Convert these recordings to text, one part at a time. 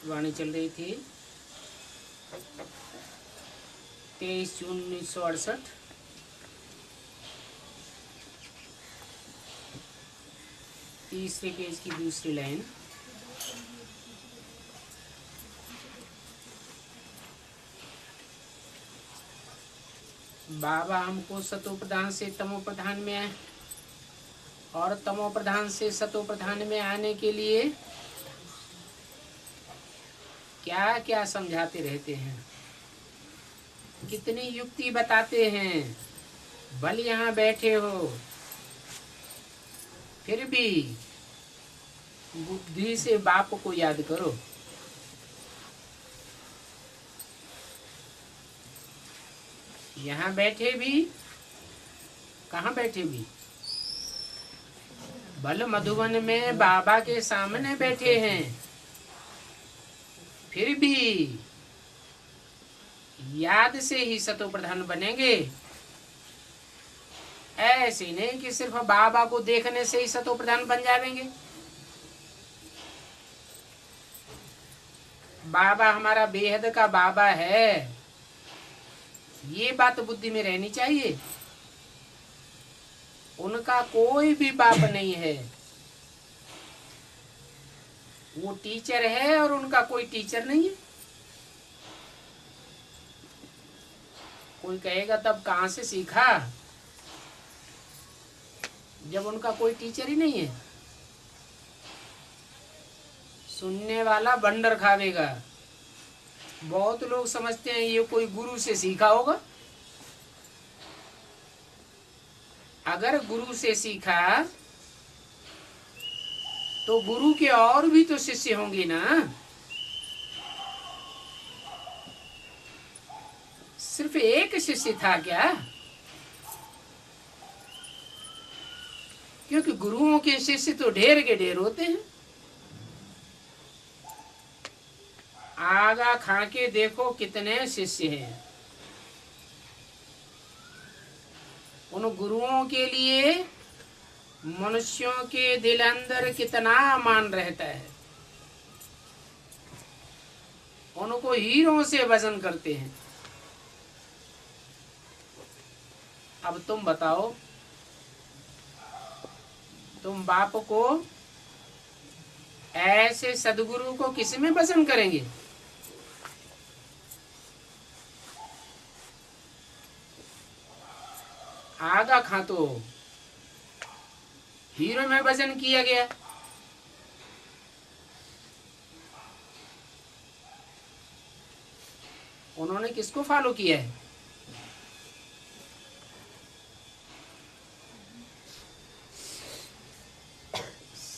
वाणी चल रही थी 23 जून 1968। तीसरे पेज की दूसरी लाइन। बाबा हमको सतो प्रधान से तमो प्रधान में आए और तमो प्रधान से सतो प्रधान में आने के लिए क्या क्या समझाते रहते हैं, कितनी युक्ति बताते हैं। भले यहाँ बैठे हो फिर भी बुद्धि से बाप को याद करो। यहाँ बैठे भी, कहाँ बैठे भी, भले मधुबन में बाबा के सामने बैठे हैं, फिर भी याद से ही सतो प्रधान बनेंगे। ऐसे नहीं कि सिर्फ बाबा को देखने से ही सतो प्रधान बन जाएंगे। बाबा हमारा बेहद का बाबा है, ये बात बुद्धि में रहनी चाहिए। उनका कोई भी बाप नहीं है, वो टीचर है और उनका कोई टीचर नहीं है। कोई कहेगा तब कहां से सीखा, जब उनका कोई टीचर ही नहीं है। सुनने वाला बंडर खावेगा। बहुत लोग समझते हैं ये कोई गुरु से सीखा होगा। अगर गुरु से सीखा तो गुरु के और भी तो शिष्य होंगे ना, सिर्फ एक शिष्य था क्या? क्योंकि गुरुओं के शिष्य तो ढेर के ढेर होते हैं। आगा खा के देखो कितने शिष्य हैं। उन गुरुओं के लिए मनुष्यों के दिल अंदर कितना मान रहता है। उनको हीरों से वजन करते हैं। अब तुम बताओ, तुम बाप को ऐसे सदगुरु को किस में वजन करेंगे? आगा खा तो हीरो में वजन किया गया। उन्होंने किसको फॉलो किया है?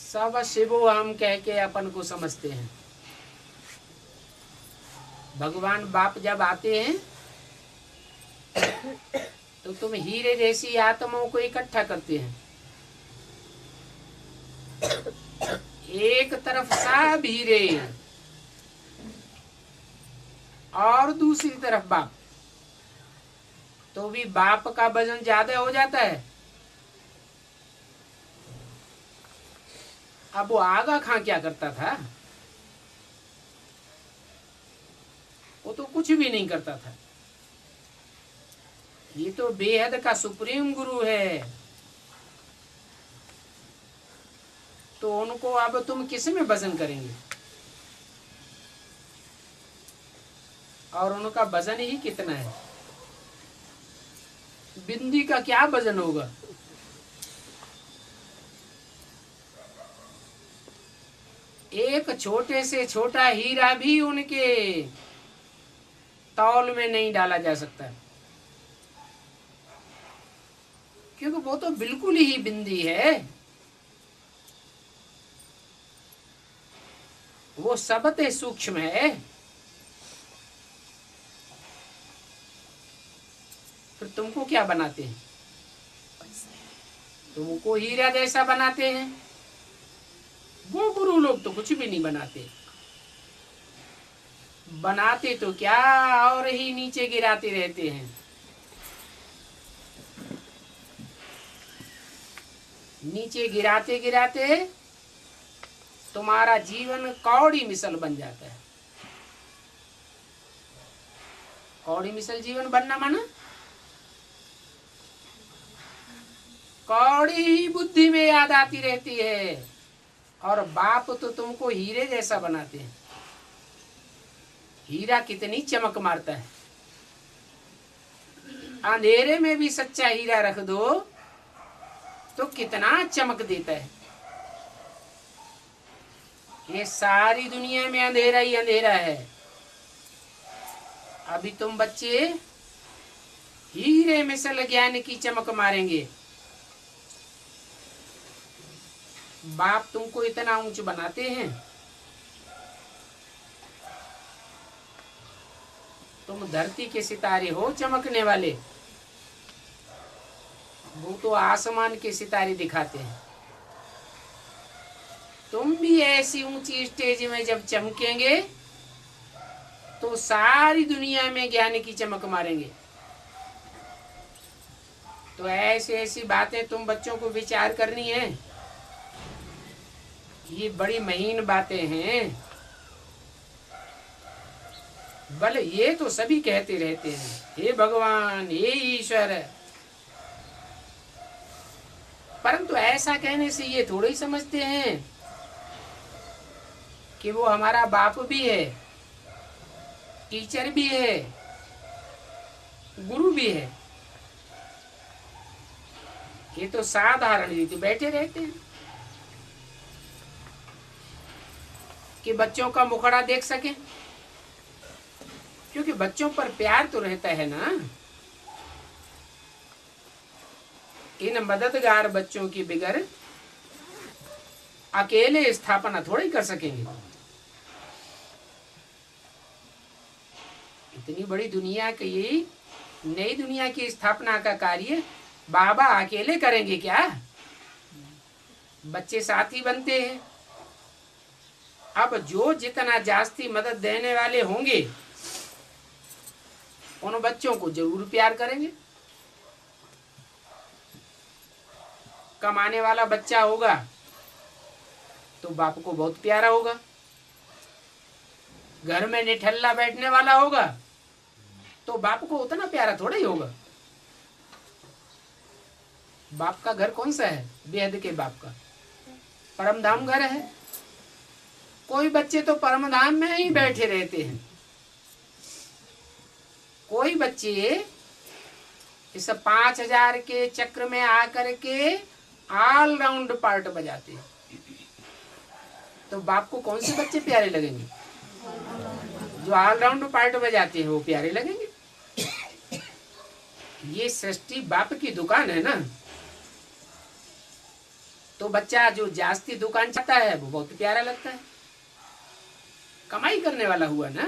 सब शिवो हम कह के अपन को समझते हैं। भगवान बाप जब आते हैं तो तुम हीरे जैसी आत्माओं को इकट्ठा करते हैं। एक तरफ सब हीरे और दूसरी तरफ बाप, तो भी बाप का वजन ज्यादा हो जाता है। अब वो आगा खां क्या करता था? वो तो कुछ भी नहीं करता था। ये तो बेहद का सुप्रीम गुरु है। तो उनको अब तुम किस में वजन करेंगे? और उनका वजन ही कितना है? बिंदी का क्या वजन होगा? एक छोटे से छोटा हीरा भी उनके तौल में नहीं डाला जा सकता, क्योंकि वो तो बिल्कुल ही बिंदी है। वो सबसे सूक्ष्म है। फिर तुमको क्या बनाते हैं? तुमको हीरा जैसा बनाते हैं। वो गुरु लोग तो कुछ भी नहीं बनाते। बनाते तो क्या और ही नीचे गिराते रहते हैं। नीचे गिराते गिराते तुम्हारा जीवन कौड़ी मिसल बन जाता है। कौड़ी मिसल जीवन बनना माना कौड़ी ही बुद्धि में याद आती रहती है, और बाप तो तुमको हीरे जैसा बनाते हैं। हीरा कितनी चमक मारता है, अंधेरे में भी सच्चा हीरा रख दो तो कितना चमक देता है। ये सारी दुनिया में अंधेरा ही अंधेरा है। अभी तुम बच्चे हीरे मिसल ज्ञान की चमक मारेंगे। बाप तुमको इतना ऊंच बनाते हैं, तुम धरती के सितारे हो चमकने वाले, वो तो आसमान के सितारे दिखाते हैं। तुम भी ऐसी ऊंची स्टेज में जब चमकेंगे तो सारी दुनिया में ज्ञान की चमक मारेंगे। तो ऐसी ऐसी बातें तुम बच्चों को विचार करनी है। ये बड़ी महीन बातें हैं। भले ये तो सभी कहते रहते हैं, हे भगवान, हे ईश्वर, परंतु ऐसा कहने से ये थोड़े ही समझते हैं कि वो हमारा बाप भी है, टीचर भी है, गुरु भी है। ये तो साधारण रीति बैठे रहते हैं कि बच्चों का मुखड़ा देख सके, क्योंकि बच्चों पर प्यार तो रहता है ना। इन मददगार बच्चों की बिगर अकेले स्थापना थोड़ी कर सकेंगे। इतनी बड़ी दुनिया की, नई दुनिया की स्थापना का कार्य बाबा अकेले करेंगे क्या? बच्चे साथी बनते हैं। अब जो जितना जास्ती मदद देने वाले होंगे उन बच्चों को जरूर प्यार करेंगे। कमाने वाला बच्चा होगा तो बाप को बहुत प्यारा होगा। घर में निठल्ला बैठने वाला होगा तो बाप को उतना प्यारा थोड़ा ही होगा। बाप का घर कौन सा है? बेहद के बाप का परम धाम घर है। कोई बच्चे तो परम धाम में ही बैठे रहते हैं, कोई बच्चे इस 5000 के चक्र में आकर के ऑल राउंड पार्ट बजाते हैं। तो बाप को कौन से बच्चे प्यारे लगेंगे? जो ऑल राउंड पार्ट बजाते हैं वो प्यारे लगेंगे। ये सृष्टि बाप की दुकान है ना, तो बच्चा जो जास्ती दुकान चाहता है वो बहुत प्यारा लगता है। कमाई करने वाला हुआ ना।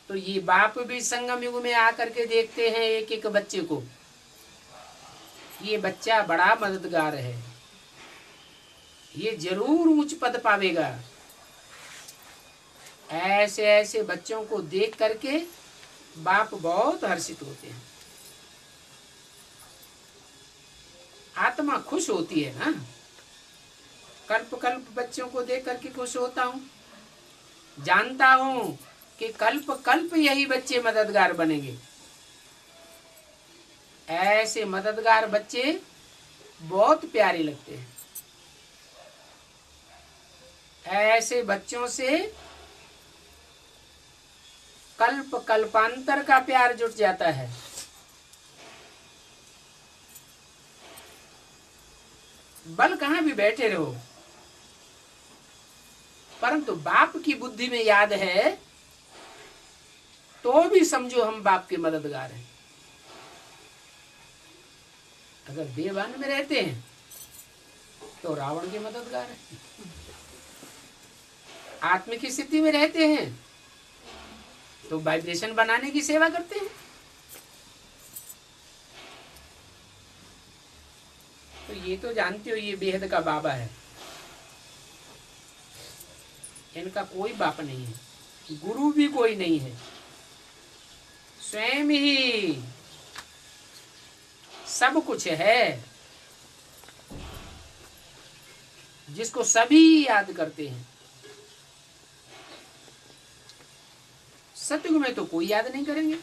तो ये बाप भी संगम युग में आकर के देखते हैं एक एक बच्चे को, ये बच्चा बड़ा मददगार है, ये जरूर उच्च पद पावेगा। ऐसे ऐसे बच्चों को देख करके बाप बहुत हर्षित होते हैं। आत्मा खुश होती है ना। कल्प कल्प बच्चों को देख करके खुश होता हूँ। जानता हूँ कि कल्प कल्प यही बच्चे मददगार बनेंगे। ऐसे मददगार बच्चे बहुत प्यारे लगते हैं। ऐसे बच्चों से कल्प कल्पांतर का प्यार जुट जाता है। बल कहाँ भी बैठे रहो, परंतु बाप की बुद्धि में याद है तो भी समझो हम बाप के मददगार हैं। अगर देवान में रहते हैं तो रावण के मददगार है। आत्म की स्थिति में रहते हैं तो वाइब्रेशन बनाने की सेवा करते हैं। तो ये तो जानते हो ये बेहद का बाबा है। इनका कोई बाप नहीं है, गुरु भी कोई नहीं है, स्वयं ही सब कुछ है, जिसको सभी याद करते हैं। सतयुग में तो कोई याद नहीं करेंगे।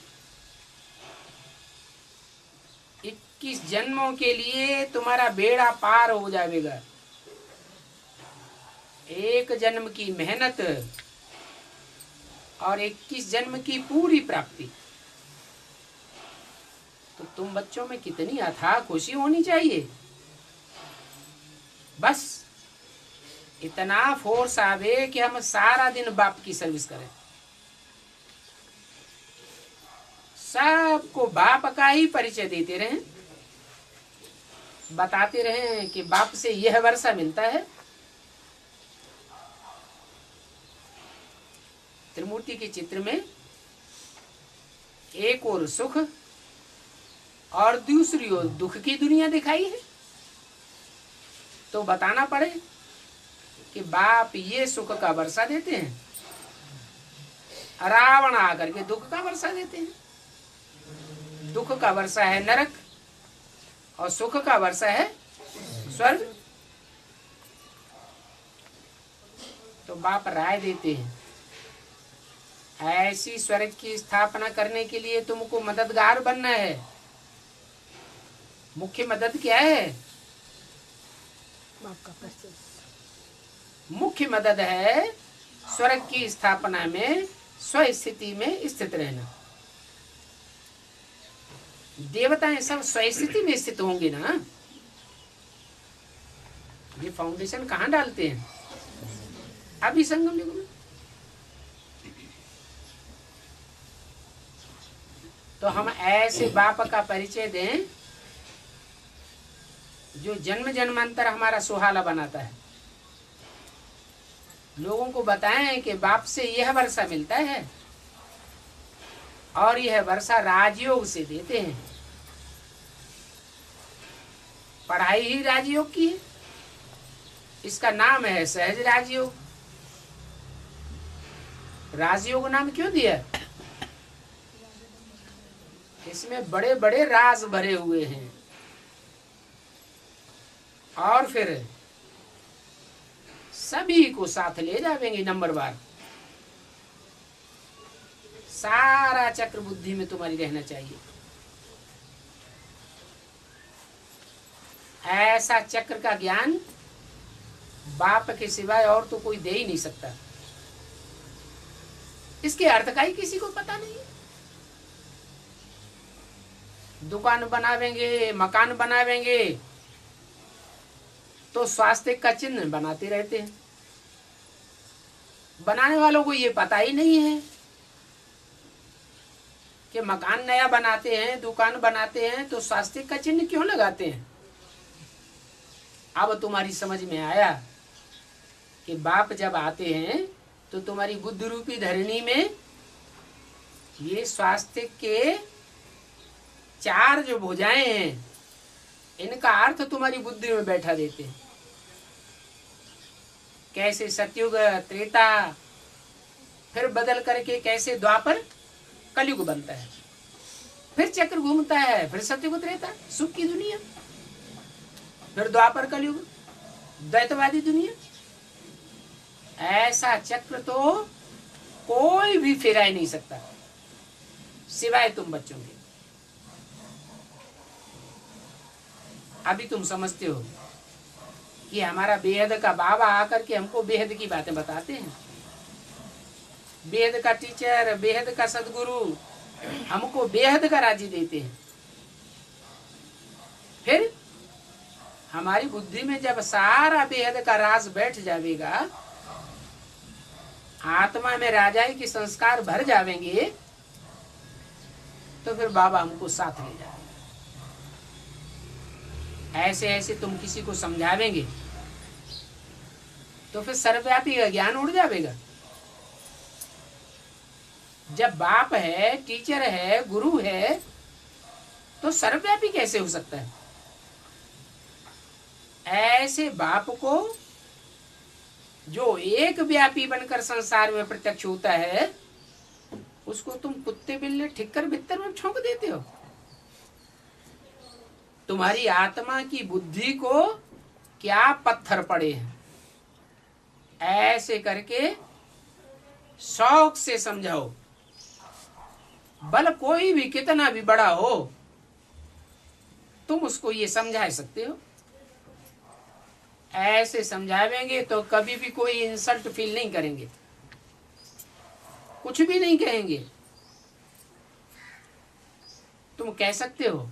21 जन्मों के लिए तुम्हारा बेड़ा पार हो जाएगा। एक जन्म की मेहनत और 21 जन्म की पूरी प्राप्ति। तो तुम बच्चों में कितनी अथाह खुशी होनी चाहिए। बस इतना फोर्स आवे कि हम सारा दिन बाप की सर्विस करें, सबको बाप का ही परिचय देते रहें, बताते रहें कि बाप से यह वर्षा मिलता है। त्रिमूर्ति के चित्र में एक और सुख और दूसरी ओर दुख की दुनिया दिखाई है। तो बताना पड़े कि बाप ये सुख का वर्षा देते हैं, रावण आकर के दुख का वर्षा देते हैं। दुख का वर्षा है नरक और सुख का वर्षा है स्वर्ग। तो बाप राय देते हैं, ऐसी स्वर्ग की स्थापना करने के लिए तुमको मददगार बनना है। मुख्य मदद क्या है? बाप का प्रश्न। मुख्य मदद है स्वर्ग की स्थापना में स्वस्थिति में स्थित रहना। देवताएं सब स्वस्थिति में स्थित होंगे ना। ये फाउंडेशन कहाँ डालते हैं? अभी संगम युग में। तो हम ऐसे बाप का परिचय दें जो जन्म जन्मांतर हमारा सुहाना बनाता है। लोगों को बताएं कि बाप से यह वर्षा मिलता है और यह वर्षा राजयोग से देते हैं। पढ़ाई ही राजयोग की है, इसका नाम है सहज राजयोग। राजयोग नाम क्यों दिया? इसमें बड़े बड़े राज भरे हुए हैं। और फिर सभी को साथ ले जाएंगे नंबरवार। सारा चक्र बुद्धि में तुम्हारी रहना चाहिए। ऐसा चक्र का ज्ञान बाप के सिवाय और तो कोई दे ही नहीं सकता। इसके अर्थ का ही किसी को पता नहीं है। दुकान बनावेंगे, मकान बनावेंगे तो स्वास्थ्य का चिन्ह बनाते रहते हैं। बनाने वालों को ये पता ही नहीं है कि मकान नया बनाते हैं, दुकान बनाते हैं तो स्वास्थ्य का चिन्ह क्यों लगाते हैं। अब तुम्हारी समझ में आया कि बाप जब आते हैं तो तुम्हारी बुद्धि रूपी धरणी में ये स्वास्थ्य के 4 जो भुजाएं हैं, इनका अर्थ तुम्हारी बुद्धि में बैठा देते हैं। कैसे सतयुग, त्रेता, फिर बदल करके कैसे द्वापर कलयुग बनता है, फिर चक्र घूमता है, फिर सतयुग त्रेता सुख की दुनिया, फिर द्वापर कलयुग द्वैतवादी दुनिया। ऐसा चक्र तो कोई भी फेरा ही नहीं सकता सिवाय तुम बच्चों के। अभी तुम समझते हो कि हमारा बेहद का बाबा आकर के हमको बेहद की बातें बताते हैं। बेहद का टीचर, बेहद का सदगुरु हमको बेहद का राजी देते हैं। फिर हमारी बुद्धि में जब सारा बेहद का राज बैठ जाएगा, आत्मा में राजाई के संस्कार भर जाएंगे, तो फिर बाबा हमको साथ ले जाएंगे। ऐसे ऐसे तुम किसी को समझावेंगे तो फिर सर्वव्यापी का ज्ञान उड़ जाएगा। जब बाप है, टीचर है, गुरु है, तो सर्वव्यापी कैसे हो सकता है? ऐसे बाप को जो एक व्यापी बनकर संसार में प्रत्यक्ष होता है, उसको तुम कुत्ते बिल्ले ठिक्कर बित्तर में छोंक देते हो। तुम्हारी आत्मा की बुद्धि को क्या पत्थर पड़े हैं। ऐसे करके शौक से समझाओ बल कोई भी कितना भी बड़ा हो, तुम उसको ये समझा सकते हो। ऐसे समझावेंगे तो कभी भी कोई इंसल्ट फील नहीं करेंगे, कुछ भी नहीं कहेंगे। तुम कह सकते हो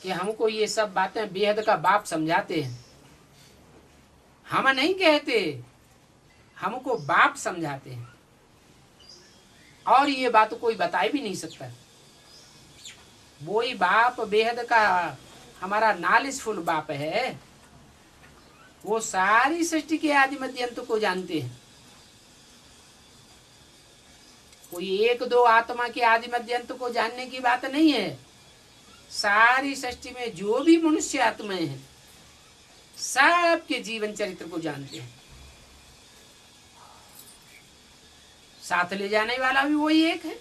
कि हमको ये सब बातें बेहद का बाप समझाते हैं। हम नहीं कहते, हमको बाप समझाते हैं, और ये बात कोई बता भी नहीं सकता। वही बाप बेहद का हमारा नॉलेजफुल बाप है। वो सारी सृष्टि के आदि मध्य अंत को जानते हैं। कोई एक दो आत्मा के आदि मध्य अंत को जानने की बात नहीं है। सारी सृष्टि में जो भी मनुष्य आत्माएं हैं, सबके जीवन चरित्र को जानते हैं। साथ ले जाने वाला भी वही एक है।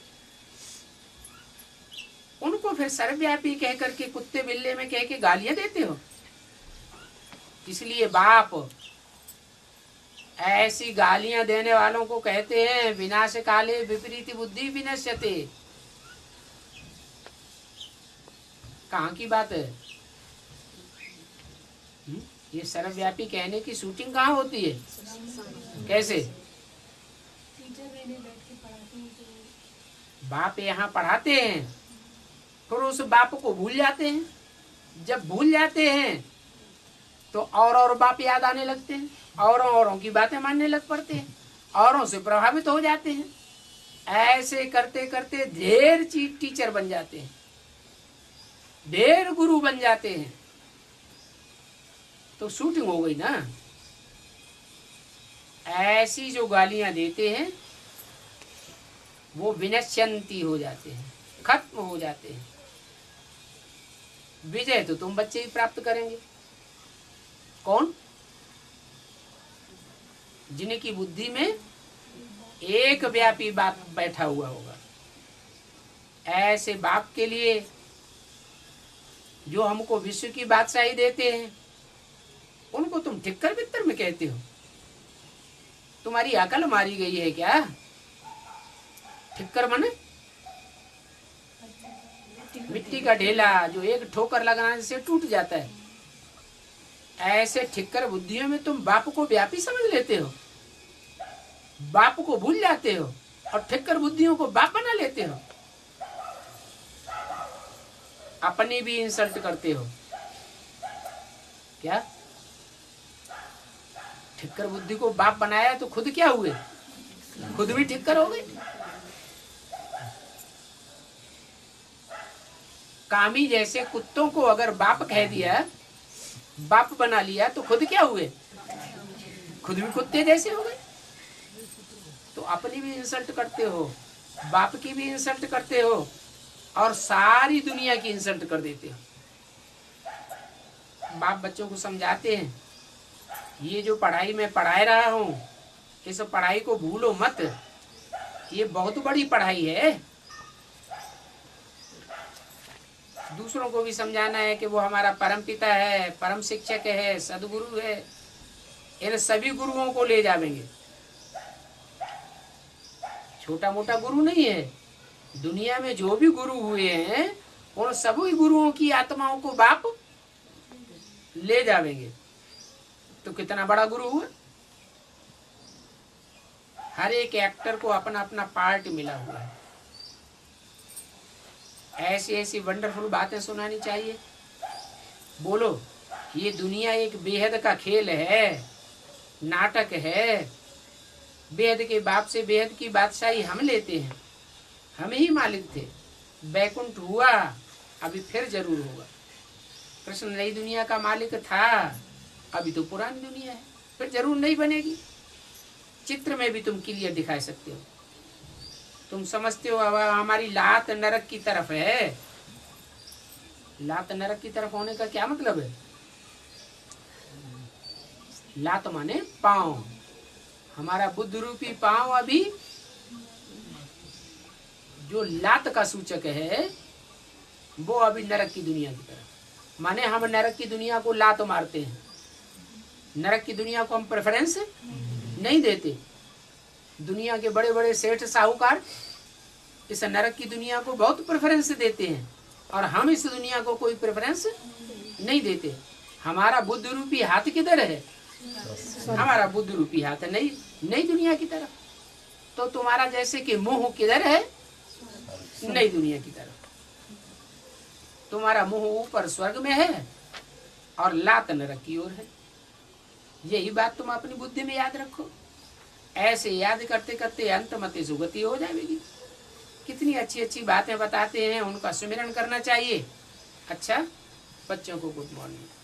उनको फिर सर्वव्यापी कह करके कुत्ते बिल्ले में कह के गालियां देते हो। इसलिए बाप ऐसी गालियां देने वालों को कहते हैं विनाश काले विपरीत बुद्धि विनश्यते। कहाँ की बात है? ये सर्वव्यापी कहने की शूटिंग कहाँ होती है? कैसे? बाप यहाँ पढ़ाते हैं, फिर उस बाप को भूल जाते हैं। जब भूल जाते हैं तो और बाप याद आने लगते हैं, औरों की बातें मानने लग पड़ते हैं, औरों से प्रभावित हो जाते हैं। ऐसे करते करते ढेर टीचर बन जाते हैं, ढेर गुरु बन जाते हैं। तो शूटिंग हो गई ना। ऐसी जो गालियां देते हैं वो विनश्यंती हो जाते हैं, खत्म हो जाते हैं। विजय तो तुम बच्चे ही प्राप्त करेंगे। कौन? जिनकी बुद्धि में एक व्यापी बाप बैठा हुआ होगा। ऐसे बाप के लिए जो हमको विश्व की बादशाही देते हैं, उनको तुम ठिक्कर बित्तर में कहते हो। तुम्हारी अकल मारी गई है क्या? ठिक्कर माने मिट्टी का ढेला जो एक ठोकर लगाने से टूट जाता है। ऐसे ठिक्कर बुद्धियों में तुम बाप को व्यापी समझ लेते हो, बाप को भूल जाते हो और ठिक्कर बुद्धियों को बाप बना लेते हो। अपनी भी इंसल्ट करते हो क्या? ठिक्कर बुद्धि को बाप बनाया तो खुद क्या हुए? खुद भी ठिक्कर हो गए। कामी जैसे कुत्तों को अगर बाप कह दिया, बाप बना लिया, तो खुद क्या हुए? खुद भी कुत्ते जैसे हो गए। तो अपनी भी इंसल्ट करते हो, बाप की भी इंसल्ट करते हो, और सारी दुनिया की इंसल्ट कर देते हो। बाप बच्चों को समझाते हैं, ये जो पढ़ाई मैं पढ़ा रहा हूँ, इस पढ़ाई को भूलो मत। ये बहुत बड़ी पढ़ाई है। दूसरों को भी समझाना है कि वो हमारा परम पिता है, परम शिक्षक है, सदगुरु है। इन सभी गुरुओं को ले जावेंगे। छोटा मोटा गुरु नहीं है। दुनिया में जो भी गुरु हुए हैं, उन सभी गुरुओं की आत्माओं को बाप ले जावेंगे। तो कितना बड़ा गुरु हुआ। हर एक एक्टर को अपना अपना पार्ट मिला हुआ है। ऐसी ऐसी वंडरफुल बातें सुनानी चाहिए। बोलो, ये दुनिया एक बेहद का खेल है, नाटक है। बेहद के बाप से बेहद की बादशाही हम लेते हैं। हम ही मालिक थे। बैकुंठ हुआ, अभी फिर जरूर होगा। कृष्ण नई दुनिया का मालिक था, अभी तो पुरानी दुनिया है, फिर जरूर नहीं बनेगी। चित्र में भी तुम क्लियर दिखा सकते हो। तुम समझते हो अब हमारी लात नरक की तरफ है। लात नरक की तरफ होने का क्या मतलब है? लात माने पांव। हमारा बुद्ध रूपी पांव अभी जो लात का सूचक है, वो अभी नरक की दुनिया की तरफ। माने हम नरक की दुनिया को लात मारते हैं। नरक की दुनिया को हम प्रेफरेंस नहीं देते। दुनिया के बड़े बड़े सेठ साहूकार इस नरक की दुनिया को बहुत प्रेफरेंस देते हैं और हम इस दुनिया को कोई प्रेफरेंस नहीं देते। हमारा बुद्ध रूपी हाथ किधर है? हमारा बुद्ध रूपी हाथ है नई दुनिया की तरफ। तो तुम्हारा जैसे कि मुंह किधर है? नई दुनिया की तरफ। तुम्हारा मुंह ऊपर स्वर्ग में है और लात नरक की ओर है। यही बात तुम अपनी बुद्धि में याद रखो। ऐसे याद करते करते अंत मते सुगति हो जाएगी। कितनी अच्छी अच्छी बातें बताते हैं, उनका सुमिरन करना चाहिए। अच्छा, बच्चों को गुड मॉर्निंग।